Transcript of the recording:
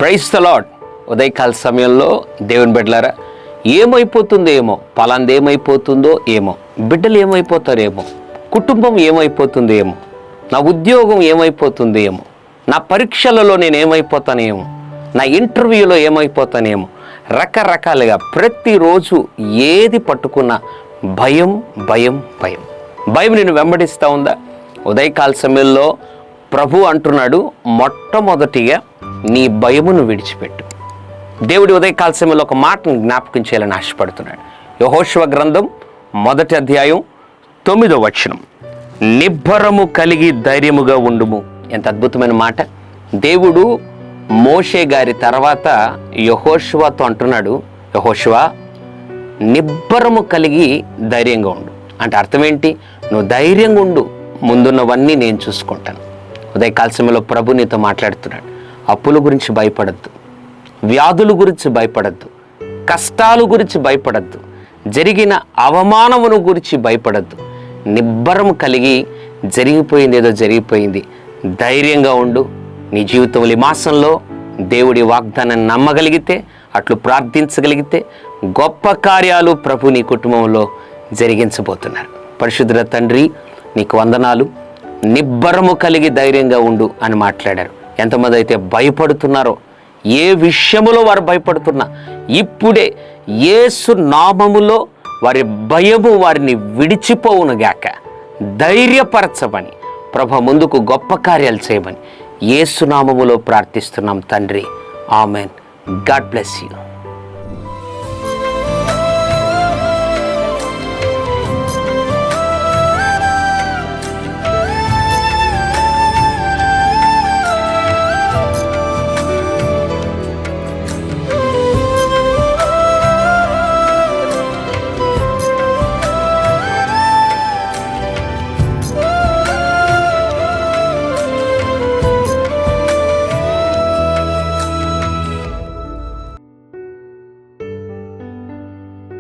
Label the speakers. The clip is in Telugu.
Speaker 1: Praise the lord. ఉదయకాల సమయంలో దేవుని బిడ్డలారా, ఏమైపోతుందో ఏమో, పలాంది ఏమైపోతుందో ఏమో, బిడ్డలు ఏమైపోతారేమో, కుటుంబం ఏమైపోతుందో ఏమో, నా ఉద్యోగం ఏమైపోతుందో ఏమో, నా పరీక్షలలో నేను ఏమైపోతానేమో, నా ఇంటర్వ్యూలో ఏమైపోతానేమో, రకరకాలుగా ప్రతిరోజు ఏది పట్టుకున్నా భయం భయం భయం భయం నిన్ను వెంబడిస్తూ ఉందా? ఉదయకాల సమయంలో ప్రభు అంటున్నాడు, మొట్టమొదటిగా నీ భయమును విడిచిపెట్టు. దేవుడి ఉదయకాల సమయంలో ఒక మాటను జ్ఞాపకం చేయాలని ఆశపడుతున్నాడు. యెహోషువ గ్రంథం 1వ అధ్యాయం 9వ వచనం, నిబ్బరము కలిగి ధైర్యముగా ఉండుము. ఎంత అద్భుతమైన మాట! దేవుడు మోషే గారి తర్వాత యెహోషువతో అంటున్నాడు, యెహోషువ నిబ్బరము కలిగి ధైర్యంగా ఉండు. అంటే అర్థం ఏంటి? నువ్వు ధైర్యంగా ఉండు, ముందున్నవన్నీ నేను చూసుకుంటాను. ఉదయకాల సమయంలో ప్రభు నీతో మాట్లాడుతున్నాడు. అప్పుల గురించి భయపడద్దు, వ్యాధుల గురించి భయపడద్దు, కష్టాల గురించి భయపడద్దు, జరిగిన అవమానమును గురించి భయపడద్దు. నిబ్బరము కలిగి జరిగిపోయింది ఏదో జరిగిపోయింది, ధైర్యంగా ఉండు. నీ జీవితంలో ఈ మాసంలో దేవుడి వాగ్దానాన్ని నమ్మగలిగితే, అట్లు ప్రార్థించగలిగితే గొప్ప కార్యాలు ప్రభు నీ కుటుంబంలో జరిగించబోతున్నారు. పరిశుద్ధ తండ్రి, నీకు వందనాలు. నిబ్బరము కలిగి ధైర్యంగా ఉండు అని మాట్లాడారు. ఎంతమంది అయితే భయపడుతున్నారో, ఏ విషయములో వారు భయపడుతున్నా, ఇప్పుడే యేసు నామములో వారి భయము వారిని విడిచిపోవునుగాక. ధైర్యపరచమని ప్రభు ముందుకు గొప్ప కార్యాలు చేయమని యేసు నామములో ప్రార్థిస్తున్నాం తండ్రి. ఆమెన్. God bless you.